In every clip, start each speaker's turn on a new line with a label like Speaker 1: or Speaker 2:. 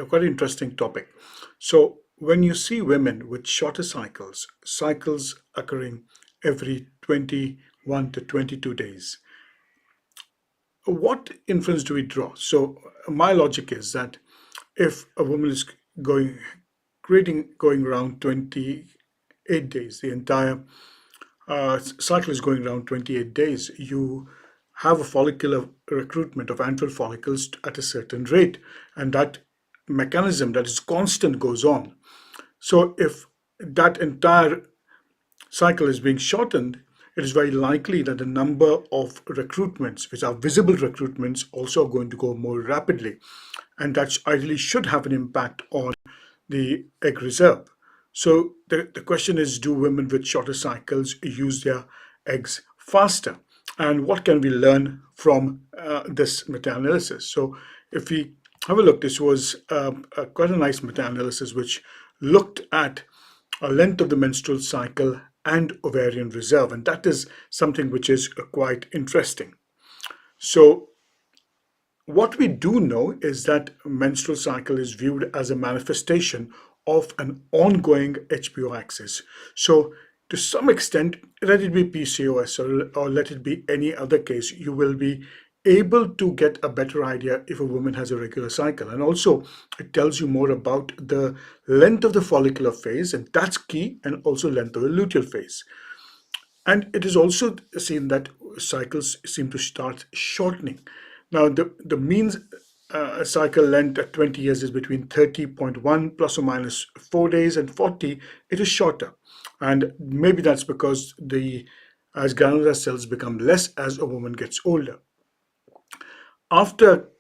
Speaker 1: quite interesting topic. So when you see women with shorter cycles, cycles occurring every 21 to 22 days, what inference do we draw? So my logic is that if a woman is going going around 28 days, the entire cycle is going around 28 days, you have a follicular recruitment of antral follicles at a certain rate, and that mechanism that is constant goes on. So if that entire cycle is being shortened, it is very likely that the number of recruitments, which are visible recruitments, also are going to go more rapidly. And that ideally should have an impact on the egg reserve. So the question is, do women with shorter cycles use their eggs faster? And what can we learn from this meta-analysis? So if we have a look, this was quite a nice meta-analysis which looked at a length of the menstrual cycle and ovarian reserve. And that is something which is quite interesting. So what we do know is that menstrual cycle is viewed as a manifestation of an ongoing HPO axis. So to some extent, let it be PCOS or let it be any other case, you will be able to get a better idea if a woman has a regular cycle. And also it tells you more about the length of the follicular phase, and that's key, and also length of the luteal phase. And it is also seen that cycles seem to start shortening. Now, the mean cycle length at 20 years is between 30.1 plus or minus 4 days, and 40, it is shorter. And maybe that's because as granular cells become less as a woman gets older. After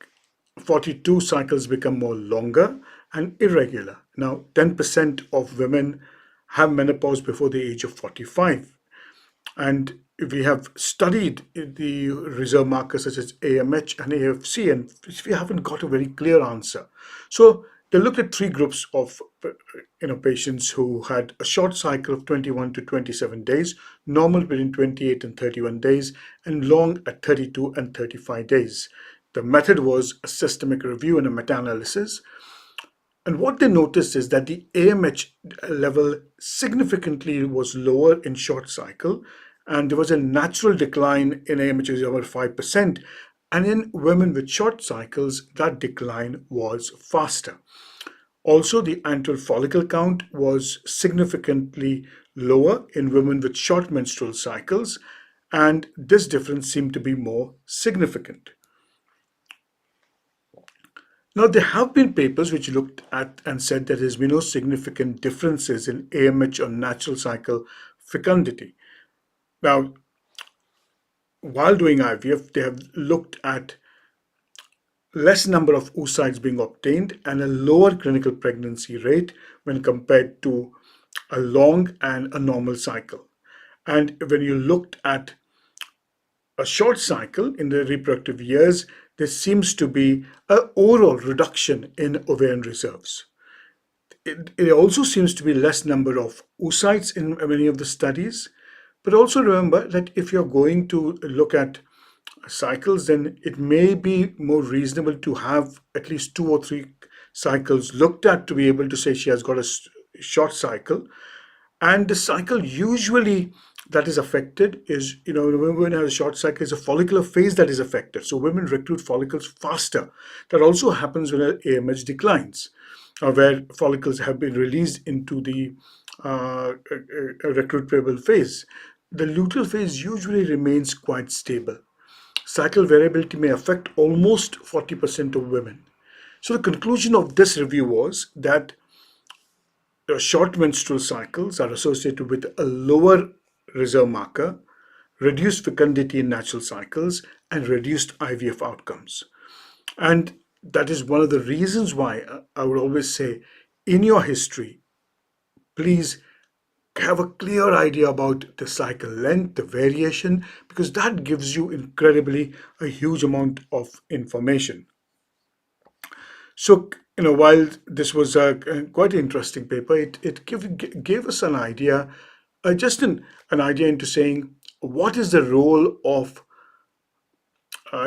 Speaker 1: 42, cycles become more longer and irregular. Now, 10% of women have menopause before the age of 45. And we have studied the reserve markers such as AMH and AFC, and we haven't got a very clear answer. So they looked at three groups of patients who had a short cycle of 21 to 27 days, normal between 28 and 31 days, and long at 32 and 35 days. The method was a systemic review and a meta-analysis. And what they noticed is that the AMH level significantly was lower in short cycle, and there was a natural decline in AMH of about 5%. And in women with short cycles, that decline was faster. Also, the antral follicle count was significantly lower in women with short menstrual cycles, and this difference seemed to be more significant. Now, there have been papers which looked at and said that there's been no significant differences in AMH or natural cycle fecundity. Now, while doing IVF, they have looked at less number of oocytes being obtained and a lower clinical pregnancy rate when compared to a long and a normal cycle. And when you looked at a short cycle in the reproductive years, there seems to be an overall reduction in ovarian reserves. It also seems to be less number of oocytes in many of the studies. But also remember that if you're going to look at cycles, then it may be more reasonable to have at least 2 or 3 cycles looked at to be able to say she has got a short cycle. And the cycle usually that is affected is, when women have a short cycle, is a follicular phase that is affected. So women recruit follicles faster. That also happens when AMH declines, where follicles have been released into the recruitable phase. The luteal phase usually remains quite stable. Cycle variability may affect almost 40% of women. So the conclusion of this review was that short menstrual cycles are associated with a lower reserve marker, reduced fecundity in natural cycles, and reduced IVF outcomes. And that is one of the reasons why I would always say, in your history, please have a clear idea about the cycle length, the variation, because that gives you incredibly a huge amount of information. So, while this was a quite interesting paper, it gave us an idea, just an idea into saying what is the role of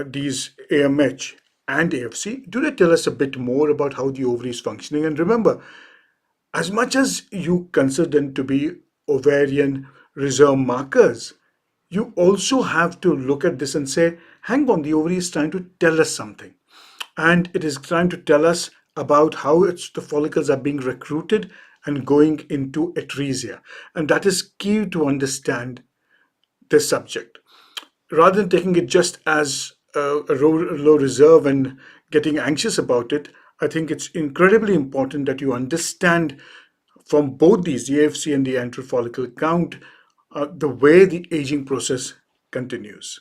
Speaker 1: these AMH and AFC, do they tell us a bit more about how the ovary is functioning? And remember, as much as you consider them to be ovarian reserve markers, you also have to look at this and say, hang on, the ovary is trying to tell us something. And it is trying to tell us about how the follicles are being recruited and going into atresia. And that is key to understand this subject. Rather than taking it just as a low reserve and getting anxious about it, I think it's incredibly important that you understand from both these, the AFC and the antral follicle count, the way the aging process continues.